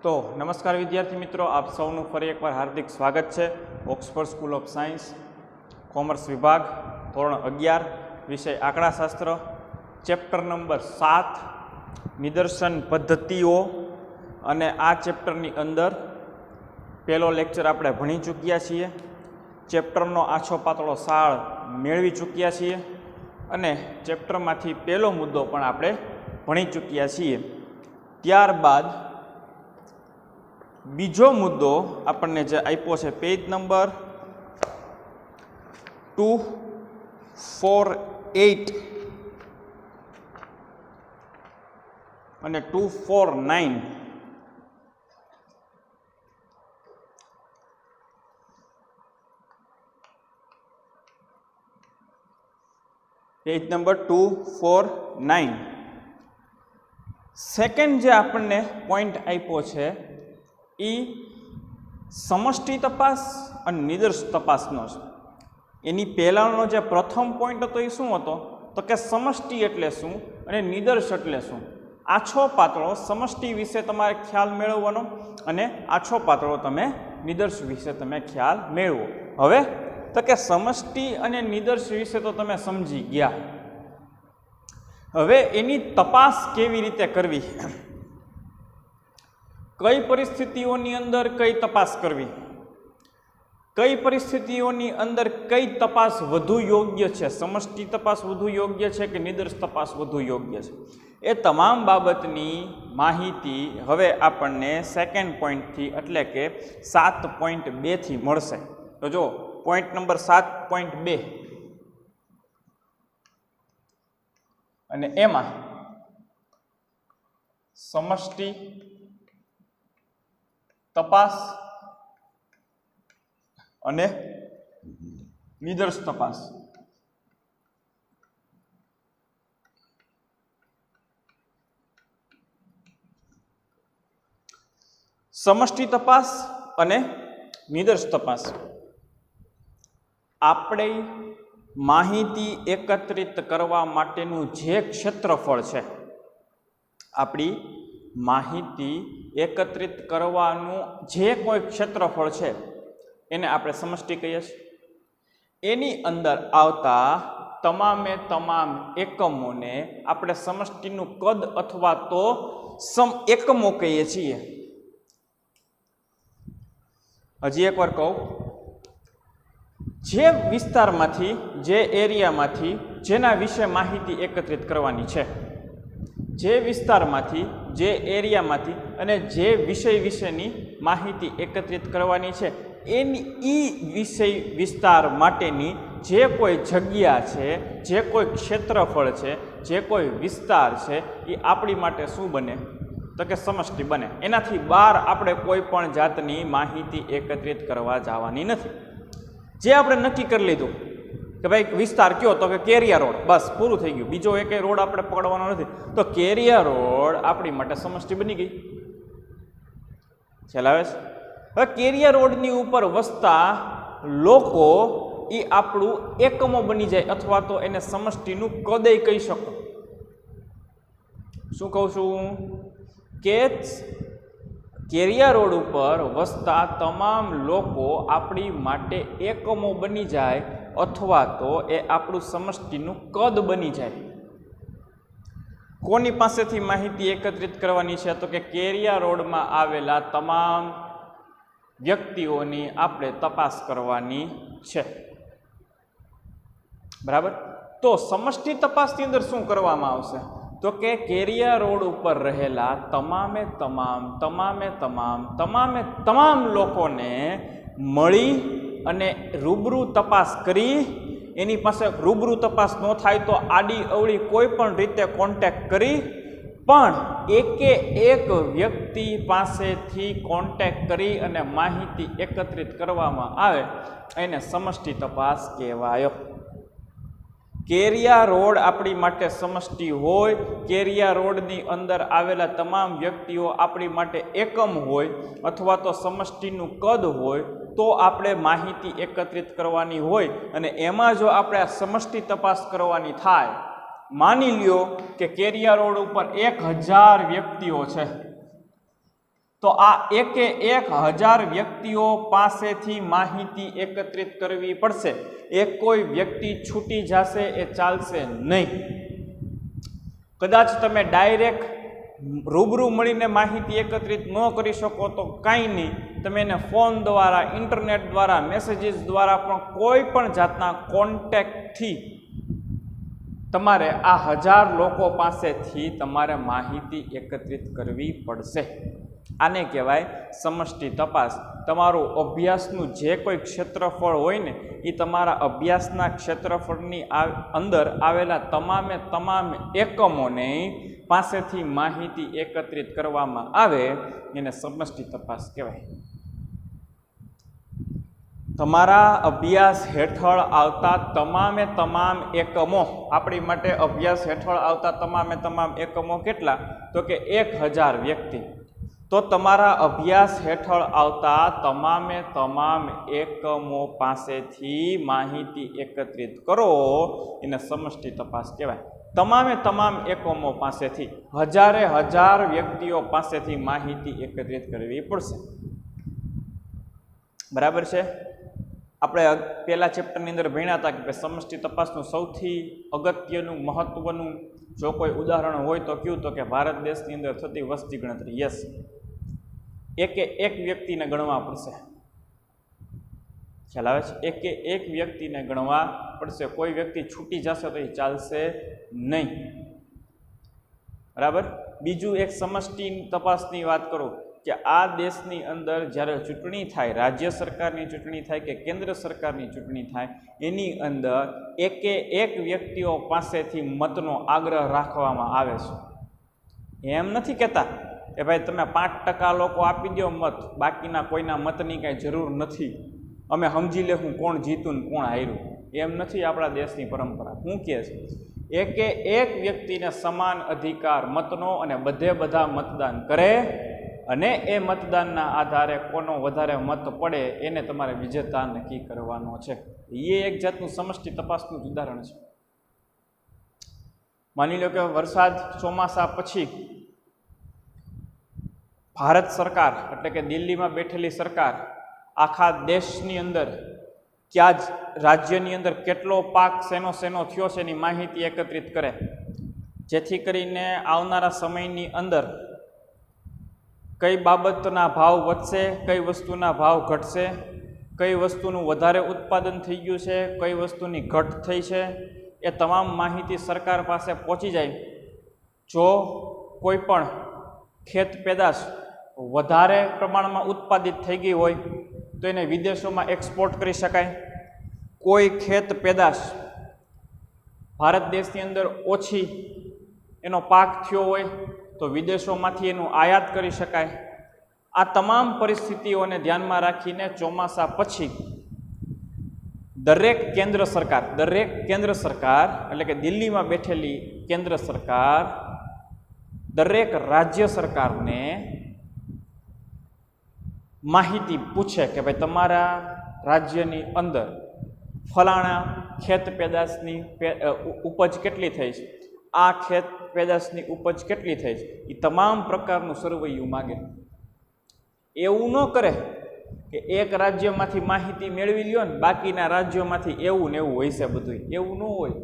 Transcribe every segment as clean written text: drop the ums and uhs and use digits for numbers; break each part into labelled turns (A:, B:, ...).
A: तो नमस्कार विद्यार्थी मित्रों, आप सौનું ફરી એકવાર હાર્દિક સ્વાગત છે। Oxford school of science commerce વિભાગ ધોરણ 11 વિષય આંકડાશાસ્ત્ર ચેપ્ટર નંબર 7 નિદર્શન પદ્ધતિઓ અને આ ચેપ્ટરની અંદર પહેલો લેક્ચર આપણે ભણી ચૂક્યા છીએ। ચેપ્ટરનો આછો પાતળો સાળ મેળવી ચૂક્યા છીએ અને ચેપ્ટરમાંથી પહેલો મુદ્દો પણ આપણે ભણી ચૂક્યા છીએ। ત્યારબાદ बीजो मुद्दो आपने जे आप्यो छे पेज नंबर 248 અને 249 पेज नंबर 249 सेकंड जे आपने पॉइंट आप्यो छे ई समष्टि तपास और निदर्श तपासनो छे। एनी पहेलानो जे प्रथम पॉइंट हतो ए शुं हतो तो के समष्टि एटले शुं अने निदर्श एटले शुं। आछो पातळो समष्टि विषे तमारे ख्याल मेळवવાનો अने आछो पातळो तमे निदर्श विषे तमे ख्याल मेळवो। हवे तो के समष्टि अने निदर्श विषे तो तमे समजी गया। हवे एनी तपास केवी रीते करवी, कई परिस्थितिओनी अंदर कई तपास करवी, कई परिस्थितिओनी अंदर कई तपास वधु योग्य छे, समष्टि तपास वधु योग्य छे कि निदर्श तपास वधु योग्य छे, ए तमाम बाबतनी माहिती हवे आपणने सेकंड पॉइंट थी एटले के 7.2 थी मळशे। तो जो पॉइंट नंबर 7.2 अने एमां समष्टि तपास अने निदर्श तपास समष्टि तपास अने निदर्श तपास आपणे माहिती एकत्रित करवा माटेनुं जे क्षेत्रफळ छे, आपणी माहिती एकत्रित करवानुं जे कोई क्षेत्रफळ छे एने आपणे समष्टि कहीए छीए। एनी अंदर आवता तमामे तमाम एकमोने आपणे समष्टिनुं कद अथवा तो सम एकमो कहीए छीए। हजी एक वार कहूं, जे विस्तारमांथी जे एरियामांथी जेना विषे माहिती एकत्रित करवानी छे, जे विस्तारमांथी जे एरियामांथी अने जे विषय विशेनी माहिती एकत्रित करवानी छे एनी ई विषय विस्तार माटेनी जे कोई जग्या छे, जे कोई क्षेत्रफळ छे, जे कोई विस्तार छे, ई आपणी माटे शुं बने तो के समष्टि बने। एनाथी बहार आपणे कोई पण जातनी माहिती एकत्रित करवा जवानी नथी। जे आपणे नक्की करी लीधुं कि भाई विस्तार क्यों तो कि केरिया रोड, बस पूરું થઈ ગયું, બીજો એક રોડ આપણે પકડવાનો નથી, તો કેરિયા રોડ આપણી માટે સમષ્ટિ બની ગઈ। ખ્યાલ આવે છે? હવે કેરિયા રોડની ઉપર વસતા લોકો એ આપણું એકમો બની જાય અથવા તો એને સમષ્ટિનું કદય કહી શકો। શું કહું છું કે કેરિયા રોડ ઉપર વસતા તમામ લોકો આપણી માટે એકમો બની જાય अथवा तो ए आपणुं समष्टिनुं कद बनी जाए। कोनी पासेथी माहिती एकत्रित करवानी छे तो के केरिया रोड में आवेला तमाम व्यक्तिओनी आपणे तपास करवानी छे। बराबर? तो समष्टि तपासनी अंदर शुं करवामां आवशे तो के केरिया रोड पर रहेला तमामे तमाम लोकोने मळी अने रूबरू तपास करी, एनी पासे रूबरू तपास न थाय तो आडी अवળી कोई पण रीते कॉन्टेक्ट करी, पण एके एक व्यक्ति पासेथी कॉन्टेक्ट करी अने माहिती एकत्रित करवामां आवे एने समष्टि तपास कहेवाय। केरिया रोड आपणी माटे समष्टि होय, केरिया रोडनी अंदर आवेला तमाम व्यक्तिओ आपणी माटे एकम होय अथवा तो समष्टिनुं कद होय तो आपणे माहिती एकत्रित करवानी होय अने एमां जो आपणे समष्टि तपास करवानी थाय मानी ल्यो कि केरिया रोड पर 1000 व्यक्तिओ छे તો આ એકે 1000 વ્યક્તિઓ પાસેથી માહિતી એકત્રિત કરવી પડશે. એક કોઈ વ્યક્તિ છૂટી જશે એ ચાલશે નહીં. કદાચ તમે ડાયરેક્ટ રૂબરૂ મળીને માહિતી એકત્રિત ન કરી શકો તો કાંઈ નહીં, તમે એને ફોન દ્વારા, ઇન્ટરનેટ દ્વારા, મેસેજીસ દ્વારા પણ કોઈ પણ જાતના કોન્ટેક્ટથી તમારે આ 1000 લોકો પાસેથી તમારે માહિતી એકત્રિત કરવી પડશે. આને કહેવાય સમષ્ટિ તપાસ. તમારું અભ્યાસનું જે કોઈ ક્ષેત્રફળ હોય ને એ તમારા અભ્યાસના ક્ષેત્રફળની અંદર આવેલા તમામ એકમોને પાસેથી માહિતી એકત્રિત કરવામાં આવે એને સમષ્ટિ તપાસ કહેવાય. તમારા અભ્યાસ હેઠળ આવતા તમામ એકમો, આપણી માટે અભ્યાસ હેઠળ આવતા તમામ એકમો કેટલા? તો કે 1000 વ્યક્તિ. તો તમારા અભ્યાસ હેઠળ આવતા તમામ એકમો પાસેથી માહિતી એકત્રિત કરો એને સમષ્ટિ તપાસ કહેવાય. તમામ એકમો પાસેથી 1000 વ્યક્તિઓ પાસેથી માહિતી એકત્રિત કરવી પડશે. બરાબર છે? આપણે પહેલા ચેપ્ટરની અંદર ભણ્યા હતા કે સમષ્ટિ તપાસનું સૌથી અગત્યનું, મહત્વનું જો કોઈ ઉદાહરણ હોય તો કયું? તો કે ભારત દેશની અંદર થતી વસ્તી ગણતરી. યસ, એકે એક વ્યક્તિને ગણવા પડશે. ખ્યાલ આવે છે? એકે એક વ્યક્તિને ગણવા પડશે. કોઈ વ્યક્તિ છૂટી જશે તો એ ચાલશે નહીં. બરાબર. બીજું એક સમષ્ટિ તપાસની વાત કરું કે આ દેશની અંદર જ્યારે ચૂંટણી થાય, રાજ્ય સરકારની ચૂંટણી થાય કે કેન્દ્ર સરકારની ચૂંટણી થાય, એની અંદર એકે એક વ્યક્તિઓ પાસેથી મતનો આગ્રહ રાખવામાં આવે છે. એમ નથી કહેતા કે ભાઈ તમે 5% લોકો આપી દો મત, બાકીના કોઈના મતની કાંઈ જરૂર નથી, અમે સમજી લેવું કોણ જીતું ને કોણ હાર્યું. એમ નથી આપણા દેશની પરંપરા. શું કહે છે? એકે એક વ્યક્તિને સમાન અધિકાર મતનો અને બધા મતદાન કરે અને એ મતદાનના આધારે કોનો વધારે મત પડે એને તમારે વિજેતા નક્કી કરવાનો છે. એ એક જાતનું સમષ્ટિ તપાસનું ઉદાહરણ છે. માની લો કે વરસાદ, ચોમાસા પછી ભારત સરકાર એટલે કે દિલ્હીમાં બેઠેલી સરકાર આખા દેશની અંદર કયા જ રાજ્યની અંદર કેટલો પાક શેનો થયો છે એની માહિતી એકત્રિત કરે, જેથી કરીને આવનારા સમયની અંદર કઈ બાબતના ભાવ વધશે, કઈ વસ્તુના ભાવ ઘટશે, કઈ વસ્તુનું વધારે ઉત્પાદન થઈ ગયું છે, કઈ વસ્તુની ઘટ થઈ છે, એ તમામ માહિતી સરકાર પાસે પહોંચી જાય. જો કોઈ પણ ખેત પેદાશ વધારે પ્રમાણમાં ઉત્પાદિત થઈ ગઈ હોય તો એને વિદેશોમાં એક્સપોર્ટ કરી શકાય. કોઈ ખેત પેદાશ ભારત દેશની અંદર ઓછી એનો પાક થયો હોય તો વિદેશોમાંથી એનું આયાત કરી શકાય. આ તમામ પરિસ્થિતિઓને ધ્યાનમાં રાખીને ચોમાસા પછી દરેક કેન્દ્ર સરકાર એટલે કે દિલ્હીમાં બેઠેલી કેન્દ્ર સરકાર દરેક રાજ્ય સરકારને માહિતી પૂછે કે ભાઈ તમારા રાજ્યની અંદર ફલાણા ખેત પેદાશની ઉપજ કેટલી થઈ છે, આ ખેત પેદાશની ઉપજ કેટલી થઈ છે, એ તમામ પ્રકારનું સરવૈયું માગે. એવું ન કરે કે એક રાજ્યમાંથી માહિતી મેળવી લ્યો ને બાકીના રાજ્યોમાંથી એવું ને એવું હોય છે બધું. એવું ન હોય.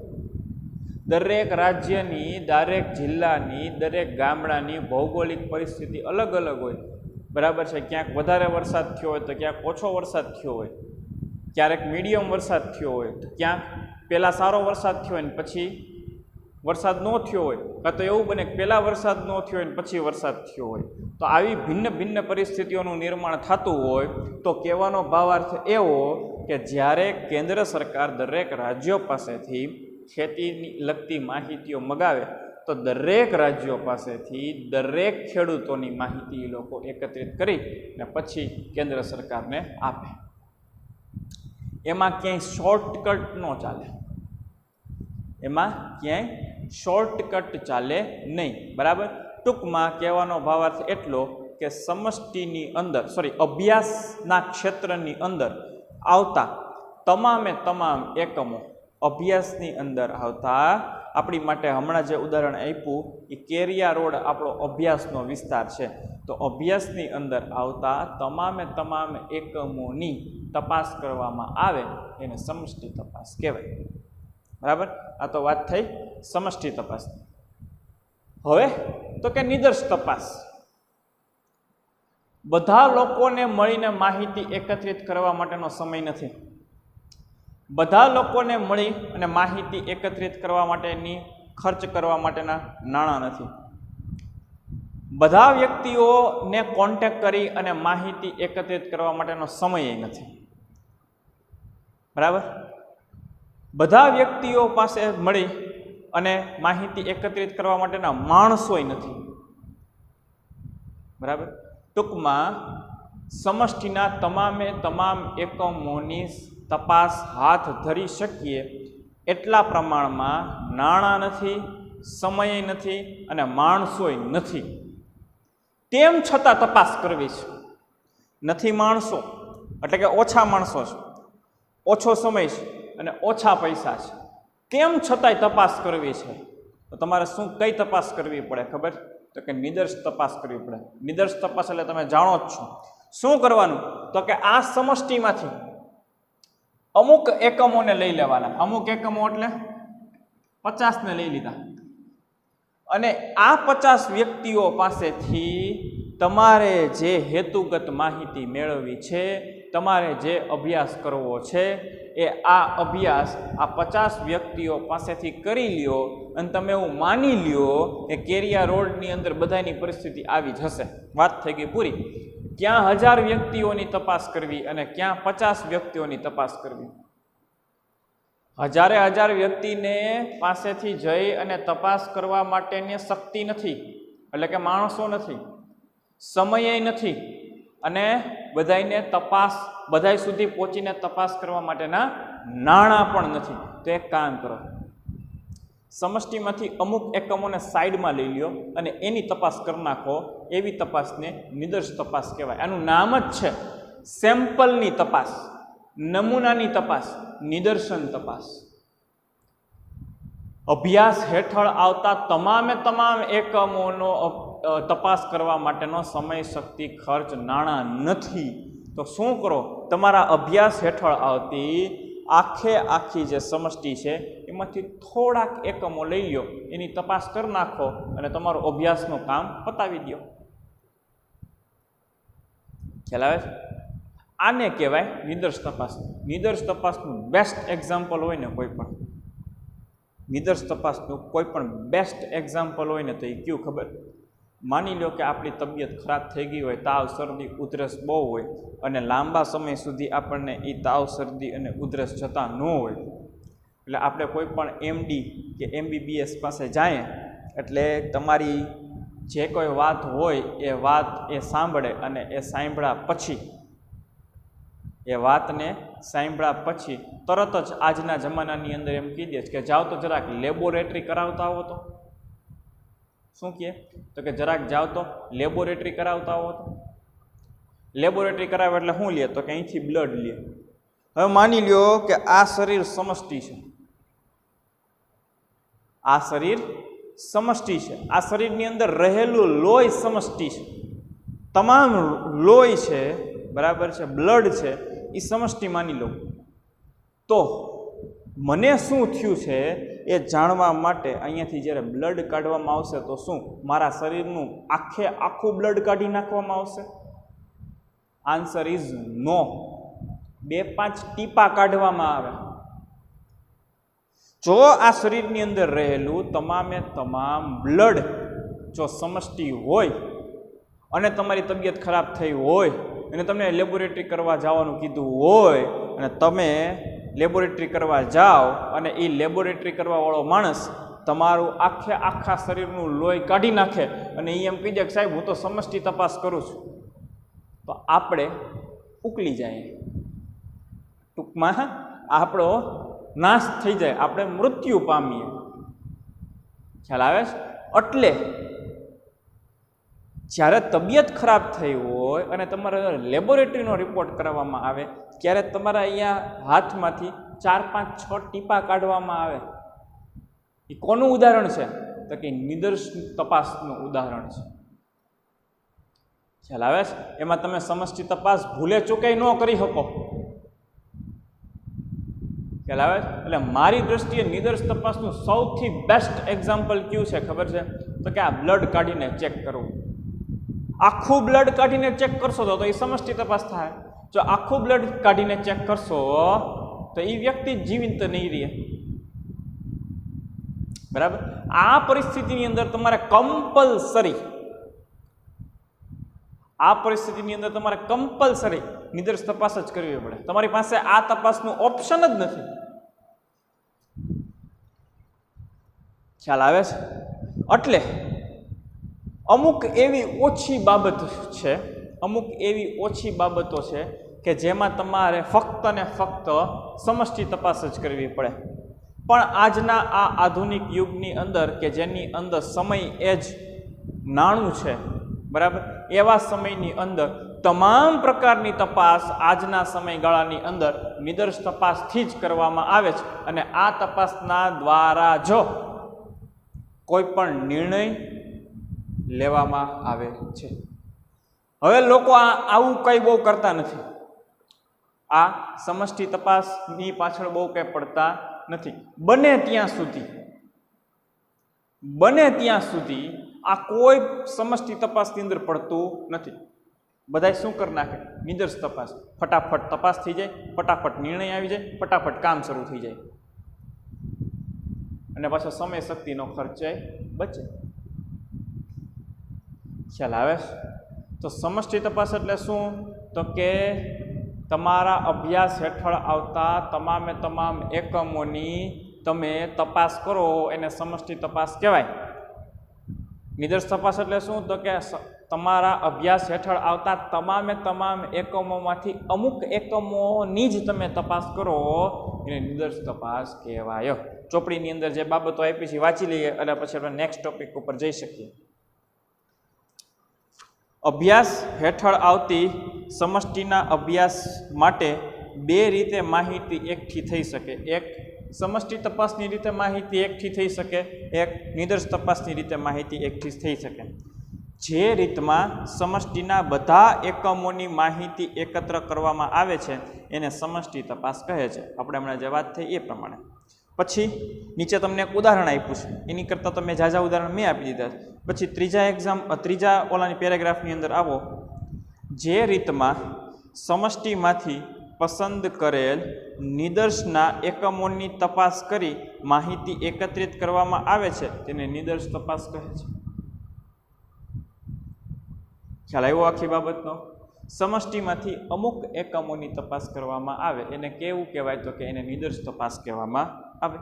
A: દરેક રાજ્યની, દરેક જિલ્લાની, દરેક ગામડાની ભૌગોલિક પરિસ્થિતિ અલગ હોય. બરાબર છે? ક્યાંક વધારે વરસાદ થયો હોય તો ક્યાંક ઓછો વરસાદ થયો હોય, ક્યારેક મીડિયમ વરસાદ થયો હોય, તો ક્યાંક પહેલાં સારો વરસાદ થયો હોય ને પછી વરસાદ ન થયો હોય, કાં તો એવું બને કે પહેલાં વરસાદ ન થયો હોય ને પછી વરસાદ થયો હોય. તો આવી ભિન્ન પરિસ્થિતિઓનું નિર્માણ થતું હોય તો કહેવાનો ભાવાર્થ એવો કે જ્યારે કેન્દ્ર સરકાર દરેક રાજ્યો પાસેથી ખેતીની લગતી માહિતીઓ મગાવે તો દરેક રાજ્યો પાસેથી દરેક ખેડૂતોની માહિતી એ લોકો એકત્રિત કરી અને પછી કેન્દ્ર સરકારને આપે. એમાં ક્યાંય શોર્ટકટ ન ચાલે. એમાં ક્યાંય શોર્ટકટ ચાલે નહીં. બરાબર? ટૂંકમાં કહેવાનો ભાવાર્થ એટલો કે સમષ્ટિની અંદર અભ્યાસના ક્ષેત્રની અંદર આવતા તમામ એકમો, અભ્યાસની અંદર આવતા, આપણી માટે હમણાં જે ઉદાહરણ આપ્યું એ કેરિયા રોડ આપણો અભ્યાસનો વિસ્તાર છે. તો અભ્યાસની અંદર આવતા તમામે તમામ એકમોની તપાસ કરવામાં આવે એને સમષ્ટિ તપાસ કહેવાય. બરાબર, આ તો વાત થઈ સમષ્ટિ તપાસ. હવે તો કે નિદર્શ તપાસ. બધા લોકોને મળીને માહિતી એકત્રિત કરવા માટેનો સમય નથી. બધા લોકોને મળી અને માહિતી એકત્રિત કરવા માટેની ખર્ચ કરવા માટેના નાણાં નથી. બધા વ્યક્તિઓને કોન્ટેક્ટ કરી અને માહિતી એકત્રિત કરવા માટેનો સમય નથી. બરાબર, બધા વ્યક્તિઓ પાસે મળી અને માહિતી એકત્રિત કરવા માટેના માણસોય નથી. બરાબર, ટૂંકમાં સમષ્ટિના તમામે તમામ એકમોની તપાસ હાથ ધરી શકીએ એટલા પ્રમાણમાં નાણાં નથી, સમય નથી અને માણસોય નથી. તેમ છતાં તપાસ કરવી છે. નથી માણસો એટલે કે ઓછા માણસો છે, ઓછો સમય છે અને ઓછા પૈસા છે, તેમ છતાંય તપાસ કરવી છે. તો તમારે કઈ તપાસ કરવી પડે ખબર? તો કે નિદર્શ તપાસ કરવી પડે. નિદર્શ તપાસ એટલે તમે જાણો જ છો. શું કરવાનું? તો કે આ સમષ્ટિમાંથી અમુક એકમોને લઈ લેવાના. અમુક એકમો એટલે 50ને લઈ લીધા અને આ 50 વ્યક્તિઓ પાસેથી તમારે જે હેતુગત માહિતી મેળવવી છે, તમારે જે અભ્યાસ કરવો છે, એ આ અભ્યાસ આ 50 વ્યક્તિઓ પાસેથી કરી લ્યો અને તમે એવું માની લ્યો કે કેરિયા રોડની અંદર બધાની પરિસ્થિતિ આવી જશે. વાત થઈ ગઈ પૂરી. ક્યાં 1000 વ્યક્તિઓની તપાસ કરવી અને ક્યાં 50 વ્યક્તિઓની તપાસ કરવી? 1000 વ્યક્તિને પાસેથી જઈ અને તપાસ કરવા માટેની શક્તિ નથી, એટલે કે માણસો નથી, સમય નથી અને બધાય સુધી પહોંચીને તપાસ કરવા માટેના નાણાં પણ નથી. તો એક કામ કરો, સમષ્ટિમાંથી અમુક એકમોને સાઈડમાં લઈ લ્યો અને એની તપાસ કરી નાખો. એવી તપાસને નિદર્શ તપાસ કહેવાય. આનું નામ જ છે સેમ્પલની તપાસ, નમૂનાની તપાસ, નિદર્શન તપાસ. અભ્યાસ હેઠળ આવતા તમામે તમામ એકમોનો તપાસ કરવા માટેનો સમય, શક્તિ, ખર્ચ, નાણાં નથી. તો શું કરો? તમારા અભ્યાસ હેઠળ આવતી આખી જે સમષ્ટિ છે એમાંથી થોડાક એકમો લઈ લો, એની તપાસ કરી નાખો અને તમારું અભ્યાસનું કામ પતાવી દો. ખ્યાલ આવે છે? આને કહેવાય નિદર્શ તપાસ. નિદર્શ તપાસનું બેસ્ટ એક્ઝામ્પલ હોય ને નિદર્શ તપાસનું કોઈ પણ બેસ્ટ એક્ઝામ્પલ હોય ને તો એ કયું ખબર? માની લો કે આપણી તબિયત ખરાબ થઈ ગઈ હોય, તાવ, શરદી, ઉધરસ બહુ હોય અને લાંબા સમય સુધી આપણને એ તાવ, શરદી અને ઉધરસ જતા ન હોય, એટલે આપણે કોઈ પણ MD કે MBBS પાસે જાય એટલે તમારી જે કોઈ વાત હોય એ વાત એ સાંભળે અને એ સાંભળ્યા પછી તરત જ આજના જમાનાની અંદર એમ કહી દે કે જાઓ તો જરાક લેબોરેટરી કરાવતા આવો. તો શું કહે? તો કે જરાક જાઓ તો લેબોરેટરી કરાવતા આવો. તો લેબોરેટરી કરાવે એટલે શું લે? તો કે અહીંથી બ્લડ લે. હવે માની લ્યો કે આ શરીર સમષ્ટિ છે, આ શરીર સમષ્ટિ છે, આ શરીરની અંદર રહેલું લોહી સમષ્ટિ છે, તમામ લોહી છે, બરાબર છે, બ્લડ છે, એ સમષ્ટિ માની લો. તો મને શું થયું છે એ જાણવા માટે અહીંયાથી જ્યારે બ્લડ કાઢવામાં આવશે તો શું મારા શરીરનું આખું બ્લડ કાઢી નાખવામાં આવશે? આન્સર ઇઝ નો. 2-5 ટીપા કાઢવામાં આવે. જો આ શરીરની અંદર રહેલું તમામે તમામ બ્લડ જો સમષ્ટિ હોય અને તમારી તબિયત ખરાબ થઈ હોય અને તમને લેબોરેટરી કરવા જવાનું કીધું હોય અને તમે લેબોરેટરી કરવા જાઓ અને એ લેબોરેટરી કરવાવાળો માણસ તમારું આખા શરીરનું લોહી કાઢી નાખે અને એ એમ કહી દે કે સાહેબ હું તો સમષ્ટિ તપાસ કરું છું, તો આપણે ઉકલી જાય. ટૂંકમાં આપણો નાશ થઈ જાય, આપણે મૃત્યુ પામીએ. ખ્યાલ આવે છે? એટલે જ્યારે તબિયત ખરાબ થઈ હોય અને તમારે લેબોરેટરીનો રિપોર્ટ કરવામાં આવે ત્યારે તમારા અહીંયા હાથમાંથી 4-5-6 ટીપા કાઢવામાં આવે. એ કોનું ઉદાહરણ છે? તો કે નિદર્શ તપાસનું ઉદાહરણ છે. ખ્યાલ આવે છે? એમાં તમે સમષ્ટિ તપાસ ભૂલે ચૂકે ન કરી શકો. ખ્યાલ આવે છે? એટલે મારી દ્રષ્ટિએ નિદર્શ તપાસનું સૌથી બેસ્ટ એક્ઝામ્પલ કયું છે ખબર છે? તો કે આ બ્લડ કાઢીને ચેક કરવું. આખું બ્લડ કાઢીને ચેક કરશો તો એ સમષ્ટિ તપાસ થાય. જો આખું બ્લડ કાઢીને ચેક કરશો તો એ વ્યક્તિ જીવિત નહીં રહે. બરાબર? આ પરિસ્થિતિની અંદર તમારે કમ્પલસરી નિદર્શ તપાસ જ કરવી પડે. તમારી પાસે આ તપાસનું ઓપ્શન જ નથી. ખ્યાલ આવે છે? એટલે અમુક એવી ઓછી બાબતો છે કે જેમાં તમારે ફક્ત ને ફક્ત સમષ્ટિ તપાસ જ કરવી પડે. પણ આજના આ આધુનિક યુગની અંદર કે જેની અંદર સમય એ જ નાણું છે, બરાબર, એવા સમયની અંદર તમામ પ્રકારની તપાસ આજના સમયગાળાની અંદર નિદર્શ તપાસથી જ કરવામાં આવે છે. અને આ તપાસના દ્વારા જો કોઈ પણ નિર્ણય લેવામાં આવે છે. હવે લોકો આવું કંઈ બહુ કરતા નથી. આ સમષ્ટિ તપાસની પાછળ બહુ કંઈ પડતા નથી. બને ત્યાં સુધી આ કોઈ સમષ્ટિ તપાસની અંદર પડતું નથી. બધા શું કરી નાખે? નિદર્શ તપાસ. ફટાફટ તપાસ થઈ જાય, ફટાફટ નિર્ણય આવી જાય, ફટાફટ કામ શરૂ થઈ જાય, અને પાછો સમય શક્તિનો ખર્ચ બચે. ખ્યાલ આવે? તો સમષ્ટિ તપાસ એટલે શું? તો કે તમારા અભ્યાસ હેઠળ આવતા તમામે તમામ એકમોની તમે તપાસ કરો, એને સમષ્ટિ તપાસ કહેવાય. નિદર્શ તપાસ એટલે શું? તો કે તમારા અભ્યાસ હેઠળ આવતા તમામે તમામ એકમોમાંથી અમુક એકમોની જ તમે તપાસ કરો, એને નિદર્શ તપાસ કહેવાય. ચોપડીની અંદર જે બાબતો આપી છે વાંચી લઈએ અને પછી આપણે નેક્સ્ટ ટોપિક ઉપર જઈ શકીએ. અભ્યાસ હેઠળ આવતી સમષ્ટિના અભ્યાસ માટે બે રીતે માહિતી એકઠી થઈ શકે. એક સમષ્ટિ તપાસની રીતે માહિતી એકઠી થઈ શકે, એક નિદર્શ તપાસની રીતે માહિતી એકઠી થઈ શકે. જે રીતમાં સમષ્ટિના બધા એકમોની માહિતી એકત્ર કરવામાં આવે છે એને સમષ્ટિ તપાસ કહે છે. આપણે હમણાં જે વાત થઈ એ પ્રમાણે. પછી નીચે તમને એક ઉદાહરણ આપ્યું છે, એની કરતાં તમે ઝાઝા ઉદાહરણ મેં આપી દીધા. પછી ત્રીજા ઓલાની પેરેગ્રાફની અંદર આવો. જે રીતમાં સમષ્ટિમાંથી પસંદ કરેલ નિદર્શના એકમોની તપાસ કરી માહિતી એકત્રિત કરવામાં આવે છે તેને નિદર્શ તપાસ કહે છે. ખ્યાલ આવ્યો આખી બાબતનો? સમષ્ટિમાંથી અમુક એકમોની તપાસ કરવામાં આવે એને કેવું કહેવાય? તો કે એને નિદર્શ તપાસ કહેવામાં આવે.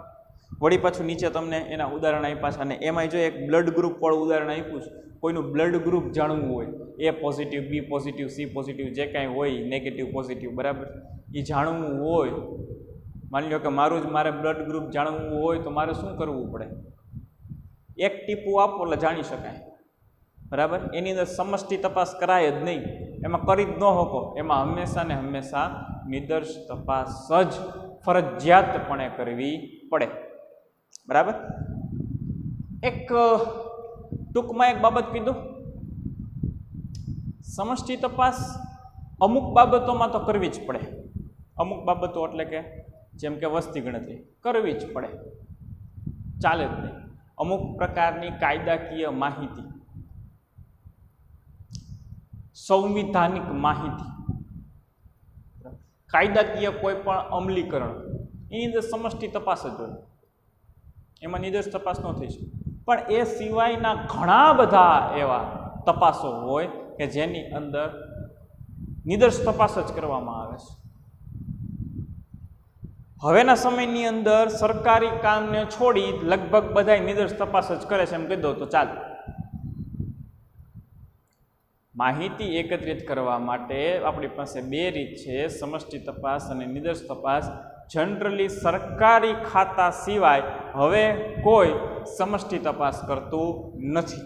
A: વળી પાછું નીચે તમને એના ઉદાહરણ આપ્યા છે, અને એમાંય જો એક બ્લડ ગ્રુપ વાળું ઉદાહરણ આપ્યું છે. કોઈનું બ્લડ ગ્રુપ જાણવું હોય, એ positive, B positive, C positive, જે કાંઈ હોય, નેગેટિવ, પોઝિટિવ, બરાબર, એ જાણવું હોય. માની લો કે મારે બ્લડ ગ્રુપ જાણવું હોય તો મારે શું કરવું પડે? એક ટીપું આપો એટલે જાણી શકાય, બરાબર. એની અંદર સમષ્ટિ તપાસ કરાય જ નહીં, એમાં કરી જ ન શકો. એમાં હંમેશા ને હંમેશા નિદર્શ તપાસ જ ફરજિયાતપણે કરવી પડે, બરાબર. એક ટૂંકમાં એક બાબત કીધું, સમષ્ટિ તપાસ અમુક બાબતોમાં તો કરવી જ પડે. અમુક બાબતો એટલે કે જેમ કે વસ્તી ગણતરી કરવી જ પડે, ચાલે જ નહીં. અમુક પ્રકારની કાયદાકીય માહિતી, સંવિધાનિક માહિતી, કાયદાકીય કોઈ પણ અમલીકરણ, એની અંદર સમષ્ટિ તપાસ જ હોય, એમાં નિદર્શ તપાસ ન થઈ શકે. પણ એ સિવાયના ઘણા બધા એવા તપાસો હોય કે જેની અંદર નિદર્શ તપાસ જ કરવામાં આવે છે. હવેના સમયની અંદર સરકારી કામને છોડી લગભગ બધા નિદર્શ તપાસ જ કરે છે એમ કહી દો તો ચાલે. માહિતી એકત્રિત કરવા માટે આપણી પાસે બે રીત છે, સમષ્ટિ તપાસ અને નિદર્શ તપાસ. જનરલી સરકારી ખાતા સિવાય હવે કોઈ સમષ્ટિ તપાસ કરતું નથી,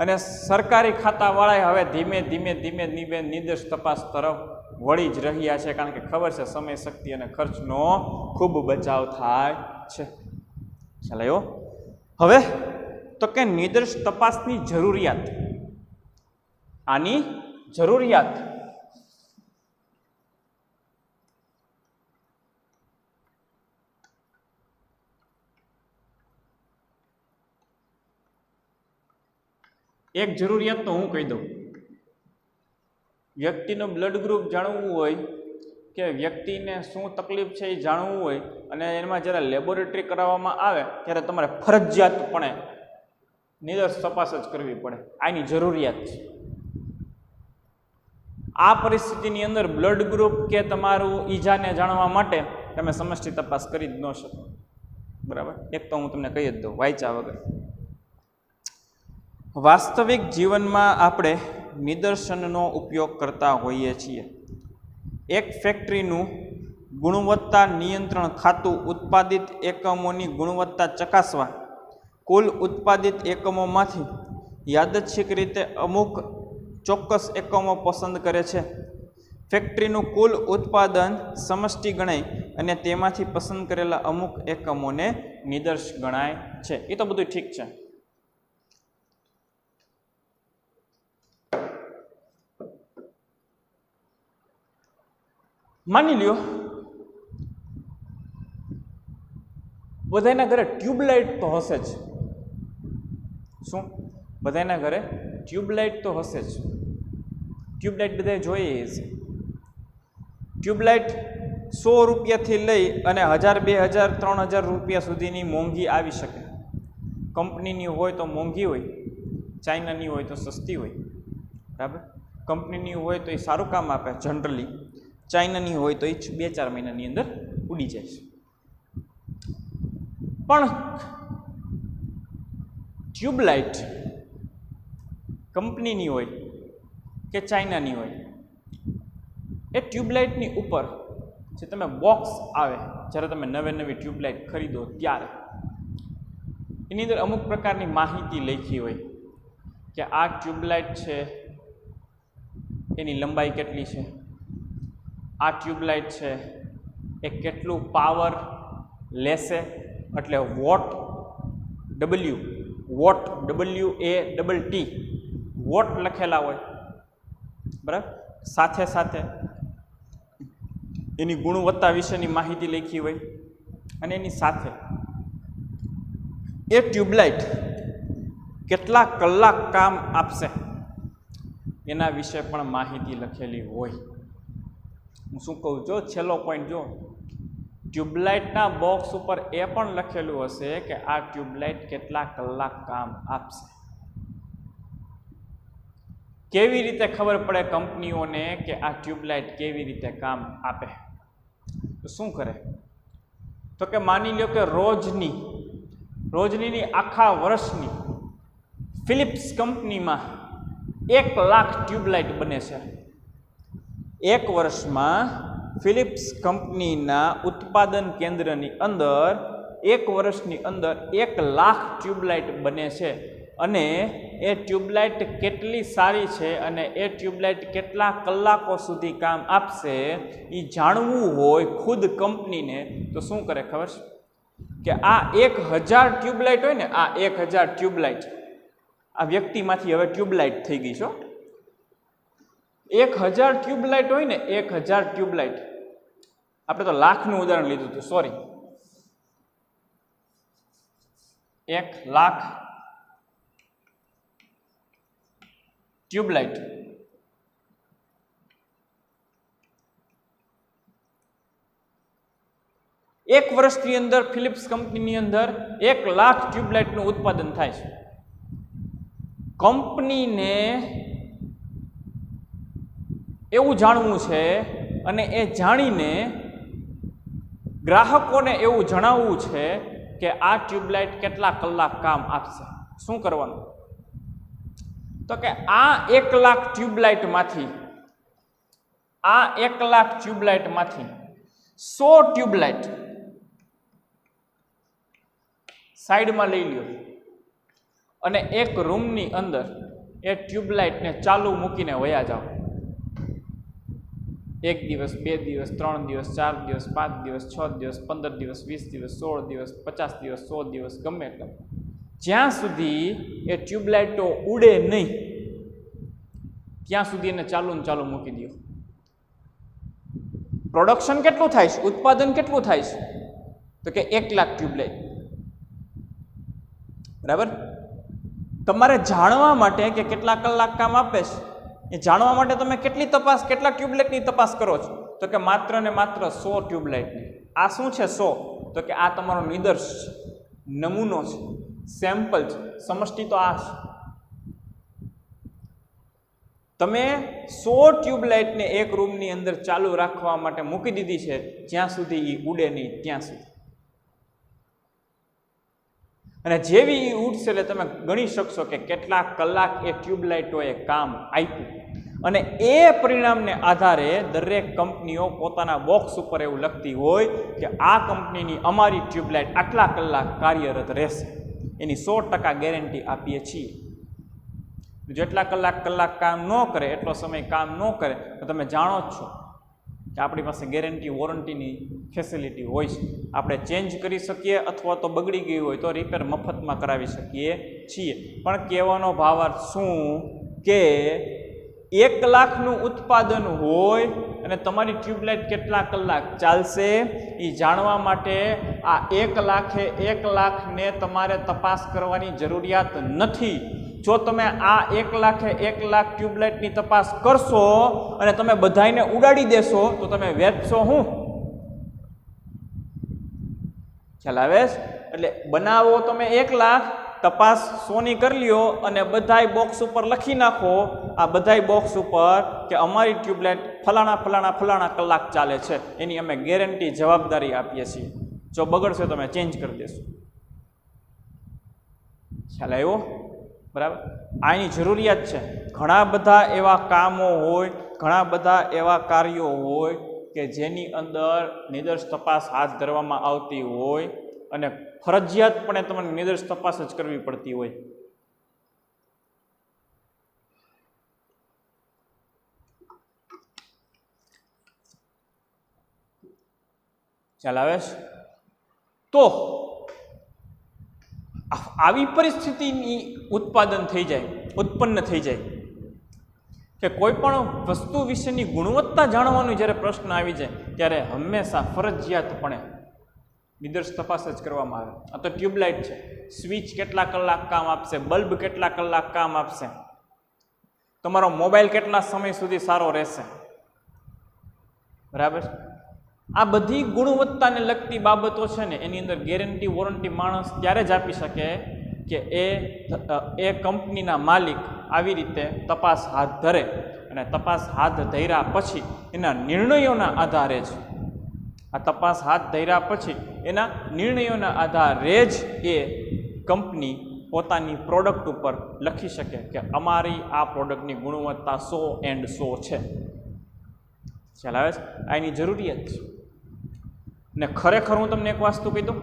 A: અને સરકારી ખાતાવાળા હવે ધીમે ધીમે નિદર્શ તપાસ તરફ વળી જ રહ્યા છે, કારણ કે ખબર છે સમય, શક્તિ અને ખર્ચનો ખૂબ બચાવ થાય છે. ખ્યાલ આવ્યો? હવે તો કે નિદર્શ તપાસની જરૂરિયાત, આની જરૂરિયાત એક જરૂરિયાત તો હું કહી દઉં, વ્યક્તિનું બ્લડ ગ્રુપ જાણવું હોય કે વ્યક્તિને શું તકલીફ છે એ જાણવું હોય અને એમાં જ્યારે લેબોરેટરી કરાવવામાં આવે ત્યારે તમારે ફરજિયાતપણે નિદર્શ તપાસ જ કરવી પડે, આની જરૂરિયાત છે. આ પરિસ્થિતિની અંદર બ્લડ ગ્રુપ કે તમારું ઈજાને જાણવા માટે તમે સમષ્ટિ તપાસ કરી જ ન શકો. બરાબર, એક તો હું તમને કહી જ દઉં વાંચ્યા વગર. વાસ્તવિક જીવનમાં આપણે નિદર્શનનો ઉપયોગ કરતા હોઈએ છીએ. એક ફેક્ટરીનું ગુણવત્તા નિયંત્રણ ખાતું ઉત્પાદિત એકમોની ગુણવત્તા ચકાસવા કુલ ઉત્પાદિત એકમોમાંથી યાદચ્છિક રીતે અમુક ચોક્કસ એકમો પસંદ કરે છે. ફેક્ટરીનું કુલ ઉત્પાદન સમષ્ટિ ગણાય અને તેમાંથી પસંદ કરેલા અમુક એકમોને નિદર્શ ગણાય છે. એ તો બધું ઠીક છે. માની લ્યો બધાના ઘરે ટ્યુબલાઇટ તો હશે જ. શું? બધાના ઘરે ટ્યુબલાઇટ તો હશે જ. ટ્યુબલાઇટ બધાએ જોઈએ છે. ટ્યુબલાઇટ 100 રૂપિયાથી લઈ અને 1000, 2000, 3000 રૂપિયા સુધીની મોંઘી આવી શકે. કંપનીની હોય તો મોંઘી હોય, ચાઇનાની હોય તો સસ્તી હોય. બરાબર, કંપનીની હોય તો એ સારું કામ આપે જનરલી, ચાઇનાની હોય તો એ 2-4 મહિનાની અંદર ઉડી જાય છે. પણ ટ્યુબલાઇટ કંપનીની હોય કે ચાઇનાની હોય, એ ટ્યુબલાઇટની ઉપર જે તમે બોક્સ આવે જ્યારે તમે નવી ટ્યુબલાઇટ ખરીદો ત્યારે એની અંદર અમુક પ્રકારની માહિતી લખી હોય કે આ ટ્યુબલાઇટ છે એની લંબાઈ કેટલી છે, આ ટ્યુબલાઇટ છે એ કેટલું પાવર લેશે, એટલે વોટ WAT વોટ લખેલા હોય. બરાબર, સાથે સાથે એની ગુણવત્તા વિશેની માહિતી લખી હોય અને એની સાથે એ ટ્યુબલાઇટ કેટલા કલાક કામ આપશે એના વિશે પણ માહિતી લખેલી હોય. હું શું કહું, જો છેલ્લો પોઈન્ટ જો ટ્યુબલાઇટના બોક્સ ઉપર એ પણ લખેલું હશે કે આ ટ્યુબલાઇટ કેટલા કલાક કામ આપશે. કેવી રીતે ખબર પડે કંપનીઓને કે આ ટ્યુબલાઇટ કેવી રીતે કામ આપે? તો શું કરે, તો કે માની લો કે રોજની આખા વર્ષની ફિલિપ્સ કંપનીમાં 1 લાખ ટ્યુબલાઇટ બને છે. એક વર્ષમાં ફિલિપ્સ કંપનીના ઉત્પાદન કેન્દ્રની અંદર 1 વર્ષની અંદર 1 લાખ ટ્યુબલાઇટ બને છે. અને એ ટ્યુબલાઇટ કેટલી સારી છે અને એ ટ્યુબલાઇટ કેટલા કલાકો સુધી કામ આપશે એ જાણવું હોય ખુદ કંપનીને, તો શું કરે ખબર છે કે આ 1000 ટ્યુબલાઇટ હોય ને, આ 1000 ટ્યુબલાઇટ આ વ્યક્તિમાંથી હવે ટ્યુબલાઇટ થઈ ગઈ છો. 1000 ટ્યુબલાઇટ હોય ને, 1000 ટ્યુબલાઇટ, આપણે તો લાખનું ઉદાહરણ લીધું હતું, સોરી, 1 લાખ ટ્યુબલાઇટ. એક વર્ષની અંદર ફિલિપ્સ કંપનીની અંદર 1 લાખ ટ્યુબલાઇટનું ઉત્પાદન થાય છે. કંપનીને એવું જાણવું છે અને એ જાણીને ગ્રાહકોને એવું જણાવવું છે કે આ ટ્યુબલાઇટ કેટલા કલાક કામ આપશે. શું કરવાનું? તો કે આ 1 લાખ ટ્યુબલાઇટમાંથી 100 ટ્યુબલાઇટ સાઈડમાં લઈ લ્યો અને એક રૂમની અંદર એ ટ્યુબલાઇટને ચાલુ મૂકીને વયા જાઓ. 1 દિવસ, 2 દિવસ, 3 દિવસ, 4 દિવસ, 5 દિવસ, 6 દિવસ, 15 દિવસ, 20 દિવસ, 16 દિવસ, 50 દિવસ, 100 દિવસ, ગમે તેમ, જ્યાં સુધી એ ટ્યુબલાઇટો ઉડે નહીં ત્યાં સુધી એને ચાલુ ને ચાલુ મૂકી દો. પ્રોડક્શન કેટલું થાય છે, ઉત્પાદન કેટલું થાય છે? તો કે 1 લાખ ટ્યુબલાઇટ. બરાબર. તમારે જાણવા માટે કે કેટલા કલાક કામ આપે છે એ જાણવા માટે તમે કેટલી તપાસ, કેટલા ટ્યુબલાઇટની તપાસ કરો છો? તો કે માત્ર ને માત્ર 100 ટ્યુબલાઇટની. આ શું છે 100? તો કે આ તમારો નિદર્શ છે, નમૂનો છે, સેમ્પલ છે. સમષ્ટિ તો આ છે. તમે 100 ટ્યુબલાઇટને એક રૂમની અંદર ચાલુ રાખવા માટે મૂકી દીધી છે જ્યાં સુધી એ ઉડે નહીં ત્યાં સુધી. અને જેવી એ ઉડશે એટલે તમે ગણી શકશો કે કેટલા કલાક એ ટ્યુબલાઇટોએ કામ આપ્યું. અને એ પરિણામને આધારે દરેક કંપનીઓ પોતાના બોક્સ ઉપર એવું લખતી હોય કે આ કંપનીની અમારી ટ્યુબલાઇટ આટલા કલાક કાર્યરત રહેશે, એની 100% ગેરંટી આપીએ છીએ. જેટલા કલાક કામ ન કરે, એટલો સમય કામ ન કરે તો તમે જાણો જ છો કે આપણી પાસે ગેરંટી વોરંટીની ફેસિલિટી હોય છે. આપણે ચેન્જ કરી શકીએ અથવા તો બગડી ગઈ હોય તો રિપેર મફતમાં કરાવી શકીએ છીએ. પણ કહેવાનો ભાવાર્થ શું કે 1 લાખનું ઉત્પાદન હોય અને તમારી ટ્યુબલાઇટ કેટલા કલાક ચાલશે એ જાણવા માટે આ 1 લાખને તમારે તપાસ કરવાની જરૂરિયાત નથી. જો તમે આ 1 લાખ ટ્યુબલાઇટની તપાસ કરશો અને તમે બધાને ઉડાડી દેશો તો તમે વેચશો શું? ખ્યાલ આવે? એટલે બનાવો તમે 1 લાખ, તપાસ 100ની કરી લ્યો અને બધાય બોક્સ ઉપર લખી નાખો, આ બધાય બોક્સ ઉપર કે અમારી ટ્યુબલાઇટ ફલાણા કલાક ચાલે છે, એની અમે ગેરંટી જવાબદારી આપીએ છીએ. જો બગડશે તો અમે ચેન્જ કરી દઈશું. ખ્યાલ આવ્યો? બરાબર. આની જરૂરિયાત છે. ઘણા બધા એવા કામો હોય, ઘણા બધા એવા કાર્યો હોય કે જેની અંદર નિદર્શ તપાસ હાથ ધરવામાં આવતી હોય અને ફરજિયાતપણે તમારે નિદર્શ તપાસ જ કરવી પડતી હોય. ચાલ આવે છે? તો આવી પરિસ્થિતિની ઉત્પન્ન થઈ જાય કે કોઈ પણ વસ્તુ વિશેની ગુણવત્તા જાણવાનો જ્યારે પ્રશ્ન આવી જાય ત્યારે હંમેશા ફરજિયાતપણે નિદર્શ તપાસ જ કરવામાં આવે. આ તો ટ્યુબલાઇટ છે, સ્વિચ કેટલા કલાક કામ આપશે, બલ્બ કેટલા કલાક કામ આપશે, તમારો મોબાઈલ કેટલા સમય સુધી સારો રહેશે. બરાબર. આ બધી ગુણવત્તાને લગતી બાબતો છે ને એની અંદર ગેરંટી વોરંટી માણસ ત્યારે જ આપી શકે કે એ કંપનીના માલિક આવી રીતે તપાસ હાથ ધરે અને તપાસ હાથ ધર્યા પછી એના નિર્ણયોના આધારે જ તપાસ હાથ ધર્યા પછી એના નિર્ણયોના આધારે જ એ કંપની પોતાની પ્રોડક્ટ ઉપર લખી શકે કે અમારી આ પ્રોડક્ટની ગુણવત્તા 100% છે. ખ્યાલ આવે છે? આ એની જરૂરિયાત છે. ને ખરેખર હું તમને એક વસ્તુ કહી દઉં,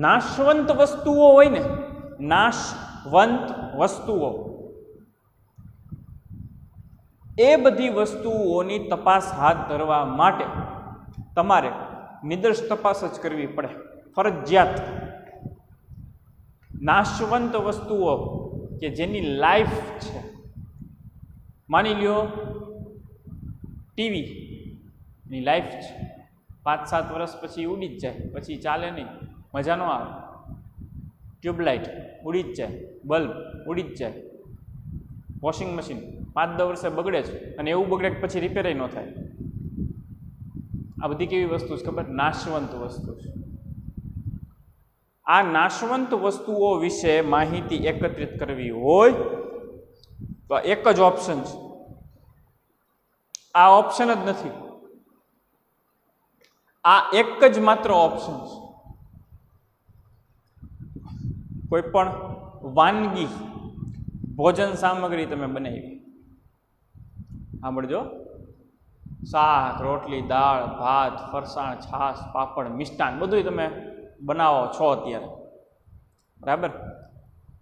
A: નાશવંત વસ્તુઓ હોય ને, નાશવંત વસ્તુઓ, એ બધી વસ્તુઓની તપાસ હાથ ધરવા માટે તમારે નિદર્શ તપાસ જ કરવી પડે, ફરજિયાત. નાશવંત વસ્તુઓ કે જેની લાઈફ છે, માની લ્યો ટીવી ની લાઈફ છે, 5-7 વર્ષ પછી ઉડી જ જાય, પછી ચાલે નહીં, મજા ન આવે. ટ્યુબલાઇટ ઉડી જ જાય, બલ્બ ઉડી જ જાય, વોશિંગ મશીન 5-10 વર્ષે બગડે છે અને એવું બગડે કે પછી રિપેર ન થાય. આ બધી કેવી વસ્તુ છે ખબર? નાશવંત વસ્તુ છે. આ નાશવંત વસ્તુઓ વિશે માહિતી એકત્રિત કરવી હોય તો એક જ ઓપ્શન છે. આ ઓપ્શન જ નથી, આ એક જ માત્ર ઓપ્શન છે. કોઈ પણ વાનગી, ભોજન સામગ્રી તમે બનાવી, સાંભળજો, શાક, રોટલી, દાળ, ભાત, ફરસાણ, છાશ, પાપડ, મિષ્ટાન બધું તમે બનાવો છો અત્યારે. બરાબર.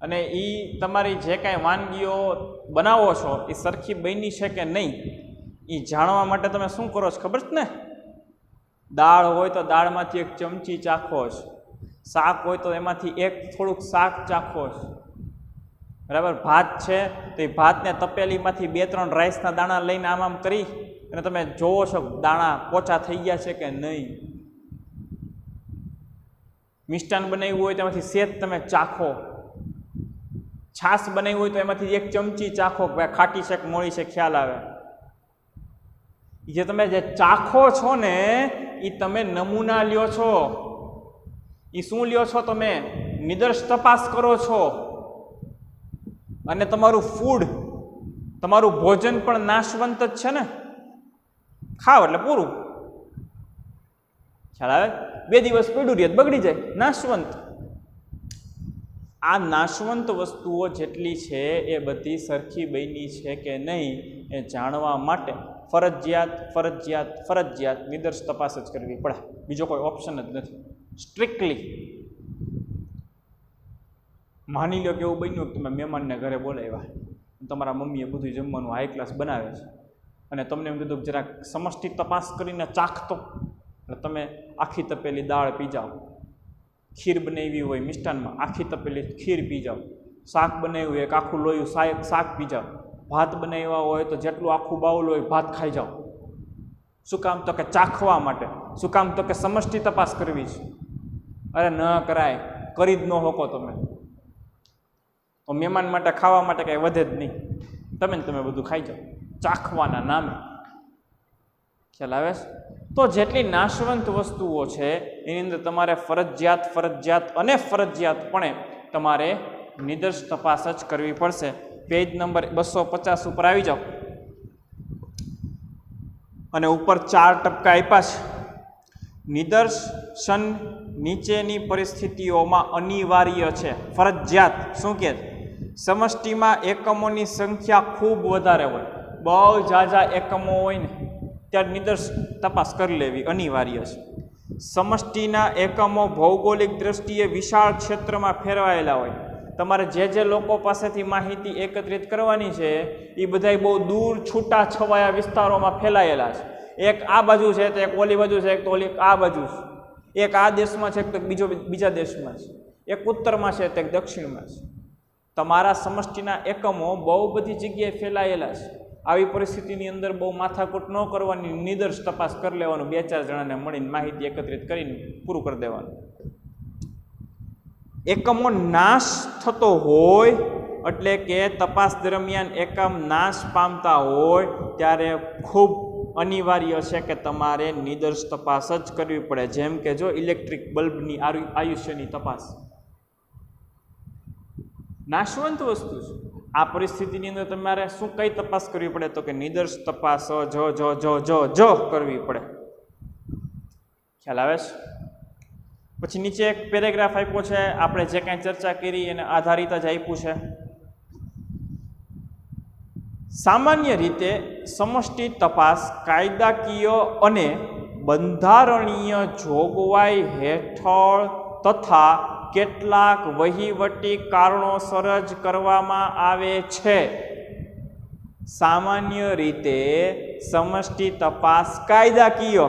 A: અને એ તમારી જે કાંઈ વાનગીઓ બનાવો છો એ સરખી બની છે કે નહીં એ જાણવા માટે તમે શું કરો છો ખબર છે ને? દાળ હોય તો દાળમાંથી 1 ચમચી ચાખો છો, શાક હોય તો એમાંથી થોડુંક શાક ચાખો છો, બરાબર, ભાત છે તો એ ભાતને તપેલીમાંથી 2-3 રાઈસના દાણા લઈને આમ કરી અને તમે જોવો છો દાણા પોચા થઈ ગયા છે કે નહીં. મિષ્ટાન બનાવ્યું હોય તો એમાંથી સેજ તમે ચાખો, છાશ બનાવી હોય તો એમાંથી 1 ચમચી ચાખો કે ખાટી છે કે મોળી છે, ખ્યાલ આવે. જે તમે જે ચાખો છો ને એ તમે નમૂના લ્યો છો. એ શું લ્યો છો? તમે નિદર્શ તપાસ કરો છો. અને તમારું ફૂડ, તમારું ભોજન પણ નાશવંત જ છે ને. ખાવ એટલે પૂરું, ખ્યાલ આવે. 2 દિવસ પડ્યું રહે બગડી જાય, નાશવંત. આ નાશવંત વસ્તુઓ જેટલી છે એ બધી સરખી બની છે કે નહીં એ જાણવા માટે ફરજિયાત નિદર્શ તપાસ જ કરવી પડે. બીજો કોઈ ઓપ્શન જ નથી. સ્ટ્રિક્ટલી માની લો કે એવું બન્યું કે તમે મહેમાનને ઘરે બોલાવ્યા, તમારા મમ્મીએ બધું જમવાનું હાઈ ક્લાસ બનાવે છે અને તમને એમ કીધું જરાક સમષ્ટિ તપાસ કરીને ચાખતો, એટલે તમે આખી તપેલી દાળ પી જાઓ. ખીર બનાવી હોય મિષ્ટાનમાં, આખી તપેલી ખીર પી જાઓ. શાક બનાવ્યું હોય એક આખું લોયું શાક પી જાઓ. ભાત બનાવ્યા હોય તો જેટલું આખું બાઉલ હોય ભાત ખાઈ જાઓ. શું કામ? તો કે ચાખવા માટે. શું કામ? તો કે સમષ્ટિ તપાસ કરવી છે. અરે ન કરાય, કરી જ ન શકો તમે. તો મહેમાન માટે ખાવા માટે કાંઈ વધે જ નહીં. તમે બધું ખાઈ જાઓ ચાખવાના નામે. ખ્યાલ આવે છે? તો જેટલી નાશવંત વસ્તુઓ છે એની અંદર તમારે ફરજિયાતપણે તમારે નિદર્શ તપાસ જ કરવી પડશે. પેજ નંબર 250 ઉપર આવી જાઓ અને ઉપર 4 ટપકા આપ્યા છે. નિદર્શન નીચેની પરિસ્થિતિઓમાં અનિવાર્ય છે. ફરજિયાત શું કહે? સમષ્ટિમાં એકમોની સંખ્યા ખૂબ વધારે હોય, બહુ ઝાઝા એકમો હોય ને ત્યારે નિદર્શ તપાસ કરી લેવી અનિવાર્ય છે. સમષ્ટિના એકમો ભૌગોલિક દ્રષ્ટિએ વિશાળ ક્ષેત્રમાં ફેરવાયેલા હોય. તમારે જે લોકો પાસેથી માહિતી એકત્રિત કરવાની છે એ બધા બહુ દૂર છૂટા છવાયા વિસ્તારોમાં ફેલાયેલા છે. એક આ બાજુ છે તો એક ઓલી બાજુ છે, એક તો ઓલી આ બાજુ છે. એક આ દેશમાં છે તો બીજા દેશમાં છે. એક ઉત્તરમાં છે તો એક દક્ષિણમાં છે. તમારા સમષ્ટિના એકમો બહુ બધી જગ્યાએ ફેલાયેલા છે. આવી પરિસ્થિતિની અંદર બહુ માથાકૂટ ન કરવાની, નિદર્શ તપાસ કરી લેવાનું. 2-4 જણાને મળીને માહિતી એકત્રિત કરીને પૂરું કરી દેવાનું. એકમો નાશ થતો હોય એટલે કે તપાસ દરમિયાન એકમ નાશ પામતા હોય ત્યારે ખૂબ અનિવાર્ય છે કે તમારે નિદર્શ તપાસ જ કરવી પડે. જેમ કે જો ઇલેક્ટ્રિક બલ્બની આયુષ્યની તપાસ નાશવંત વસ્તુ છે. આ પરિસ્થિતિની અંદર તમારે કઈ તપાસ કરવી પડે? તો કે નિદર્શ તપાસ કરવી પડે. ખ્યાલ આવે છે? પછી નીચે એક પેરેગ્રાફ આપ્યો છે, આપણે જે કાંઈ ચર્ચા કરી એને આધારિત જ આપ્યું છે. સામાન્ય રીતે સમષ્ટિ તપાસ કાયદાકીય અને બંધારણીય જોગવાઈ હેઠળ તથા કેટલાક વહીવટી કારણોસર જ કરવામાં આવે છે. સામાન્ય રીતે સમષ્ટિ તપાસ કાયદાકીય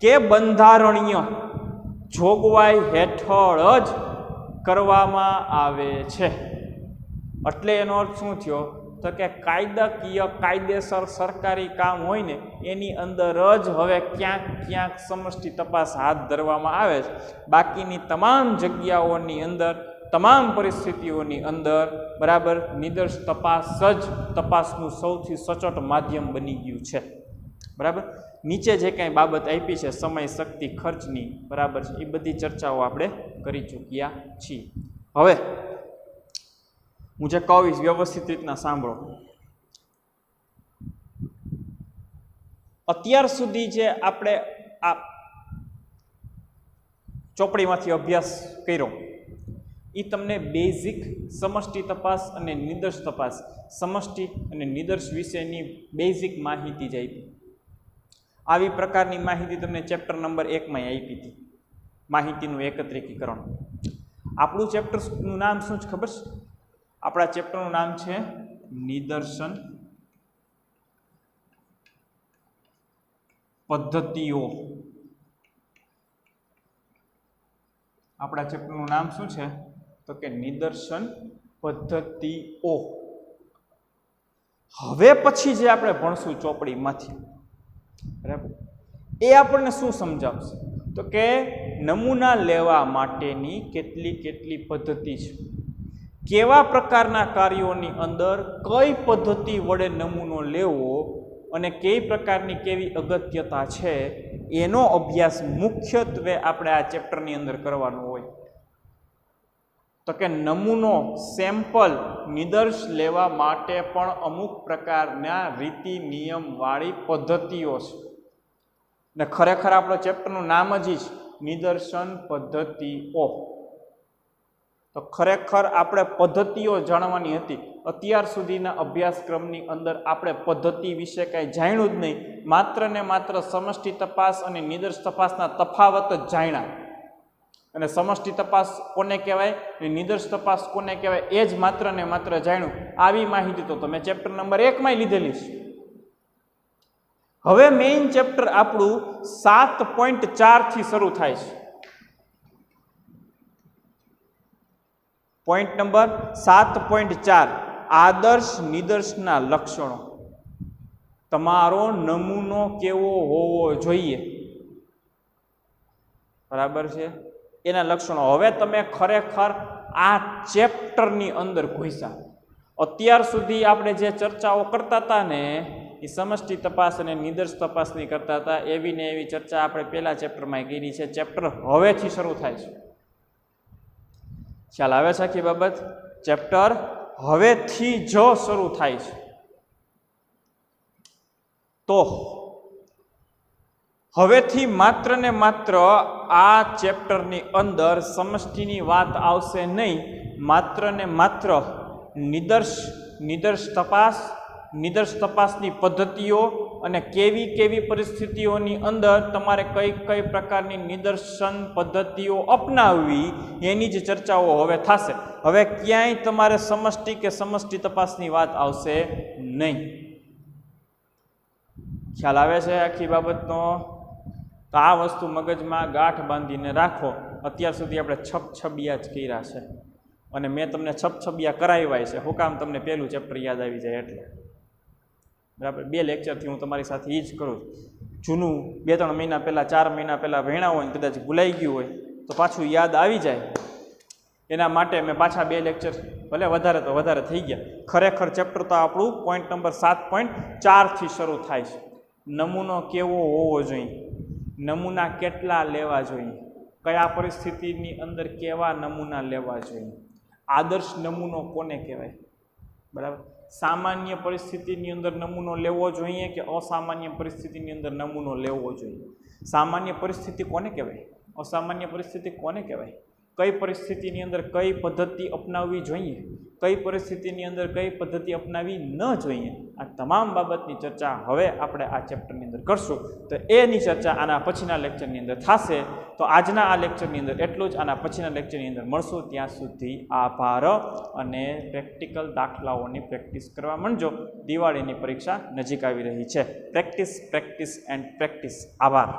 A: કે બંધારણીય જોગવાઈ હેઠળ જ કરવામાં આવે છે. એટલે એનો અર્થ શું થયો? તો કે કાયદાકીય કાયદેસર સરકારી કામ હોય ને એની અંદર જ હવે ક્યાંક સમષ્ટિ તપાસ હાથ ધરવામાં આવે છે. બાકીની તમામ જગ્યાઓની અંદર, તમામ પરિસ્થિતિઓની અંદર બરાબર નિદર્શ તપાસ જ તપાસનું સૌથી સચોટ માધ્યમ બની ગયું છે. બરાબર. નીચે જે કાંઈ બાબત આપી છે સમય, શક્તિ, ખર્ચની, બરાબર છે, એ બધી ચર્ચાઓ આપણે કરી ચૂક્યા છીએ. હવે હું જે કહીશ વ્યવસ્થિત રીતના સાંભળો. અત્યાર સુધી જે આપણે આ ચોપડીમાંથી અભ્યાસ કર્યો એ તમને બેઝિક સમષ્ટિ તપાસ અને નિદર્શ તપાસ, સમષ્ટિ અને નિદર્શ વિશેની બેઝિક માહિતી જ આપી. આવી પ્રકારની માહિતી તમને ચેપ્ટર નંબર 1માં આપી હતી, માહિતીનું એકત્રીકરણ. આપણું ચેપ્ટરનું નામ શું છે ખબર છે? આપણા ચેપ્ટરનું નામ છે નિદર્શન પદ્ધતિઓ. આપણા ચેપ્ટરનું નામ શું છે? તો કે નિદર્શન પદ્ધતિઓ. હવે પછી જે આપણે ભણશું ચોપડીમાંથી, બરાબર, એ આપણને શું સમજાવશે? તો કે નમૂના લેવા માટેની કેટલી પદ્ધતિ છે, કેવા પ્રકારના કાર્યોની અંદર કઈ પદ્ધતિ વડે નમૂનો લેવો અને કઈ પ્રકારની કેવી અગત્યતા છે, એનો અભ્યાસ મુખ્યત્વે આપણે આ ચેપ્ટરની અંદર કરવાનો હોય. તો કે નમૂનો સેમ્પલ નિદર્શ લેવા માટે પણ અમુક પ્રકારના રીતિ નિયમ વાળી પદ્ધતિઓ છે. ને ખરેખર આપણો ચેપ્ટરનું નામ જ છે નિદર્શન પદ્ધતિઓ. તો ખરેખર આપણે પદ્ધતિઓ જાણવાની હતી. અત્યાર સુધીના અભ્યાસક્રમની અંદર આપણે પદ્ધતિ વિશે કાંઈ જાણ્યું જ નહીં. માત્ર ને માત્ર સમષ્ટિ તપાસ અને નિદર્શ તપાસના તફાવત જ જાણ્યા. અને સમષ્ટિ તપાસ કોને કહેવાય, નિદર્શ તપાસ કોને કહેવાય, એ જ માત્ર ને માત્ર જાણ્યું. આવી માહિતી તો તમે ચેપ્ટર નંબર 1માં લીધેલી છે. હવે મેઇન ચેપ્ટર આપણું 7.4 થી શરૂ થાય છે. પોઈન્ટ નંબર 7.4 આદર્શ નિદર્શના લક્ષણો. તમારો નમૂનો કેવો હોવો જોઈએ, બરાબર છે, એના લક્ષણો. હવે તમે ખરેખર આ ચેપ્ટરની અંદર ઘૂસ્યા. અત્યાર સુધી આપણે જે ચર્ચાઓ કરતા હતા ને એ સમષ્ટિ તપાસ અને નિદર્શ તપાસની કરતા હતા. એવી ને એવી ચર્ચા આપણે પહેલા ચેપ્ટરમાં કરી છે. ચેપ્ટર હવેથી શરૂ થાય છે. ખ્યાલ આવે છે આખી બાબત? ચેપ્ટર હવેથી જ શરૂ થાય છે. તો હવેથી માત્ર ને માત્ર આ ચેપ્ટરની અંદર સમષ્ટિની વાત આવશે નહીં. માત્ર ને માત્ર નિદર્શ તપાસની પદ્ધતિઓ અને કેવી પરિસ્થિતિઓની અંદર તમારે કઈ પ્રકારની નિદર્શન પદ્ધતિઓ અપનાવવી એની જ ચર્ચાઓ હવે થશે. હવે ક્યાંય તમારે સમષ્ટિ કે સમષ્ટિ તપાસની વાત આવશે નહીં. ખ્યાલ આવે છે આખી બાબતનો? તો આ વસ્તુ મગજમાં ગાંઠ બાંધીને રાખો. અત્યાર સુધી આપણે છબછબિયા જ કર્યા છે અને મેં તમને છબછબિયા કરાવ્યા છે. હું કામ? તમને પહેલું ચેપ્ટર યાદ આવી જાય એટલે. બરાબર, 2 લેક્ચરથી હું તમારી સાથે એ જ કરું. જૂનું 2-3 મહિના પહેલાં, 4 મહિના પહેલાં ભણ્યા હોય ને કદાચ ભૂલાઈ ગયું હોય તો પાછું યાદ આવી જાય. એના માટે મેં પાછા 2 લેક્ચર, ભલે વધારે તો વધારે થઈ ગયા. ખરેખર ચેપ્ટર તો આપણું પોઈન્ટ નંબર 7.4 થી શરૂ થાય છે. નમૂનો કેવો હોવો જોઈએ, નમૂના કેટલા લેવા જોઈએ, કયા પરિસ્થિતિની અંદર કેવા નમૂના લેવા જોઈએ, આદર્શ નમૂનો કોને કહેવાય, બરાબર, સામાન્ય પરિસ્થિતિની અંદર નમૂનો લેવો જોઈએ કે અસામાન્ય પરિસ્થિતિની અંદર નમૂનો લેવો જોઈએ, સામાન્ય પરિસ્થિતિ કોને કહેવાય, અસામાન્ય પરિસ્થિતિ કોને કહેવાય, કઈ પરિસ્થિતિની અંદર કઈ પદ્ધતિ અપનાવવી જોઈએ, કઈ પરિસ્થિતિની અંદર કઈ પદ્ધતિ અપનાવવી ન જોઈએ, આ તમામ બાબતની ચર્ચા હવે આપણે આ ચેપ્ટરની અંદર કરશું. તો એની ચર્ચા આના પછીના લેક્ચરની અંદર થશે. તો આજના આ લેક્ચરની અંદર એટલું જ. આના પછીના લેક્ચરની અંદર મળશું. ત્યાં સુધી આભાર અને પ્રેક્ટિકલ દાખલાઓની પ્રેક્ટિસ કરવા માંડજો. દિવાળીની પરીક્ષા નજીક આવી રહી છે. Practice and practice. આભાર.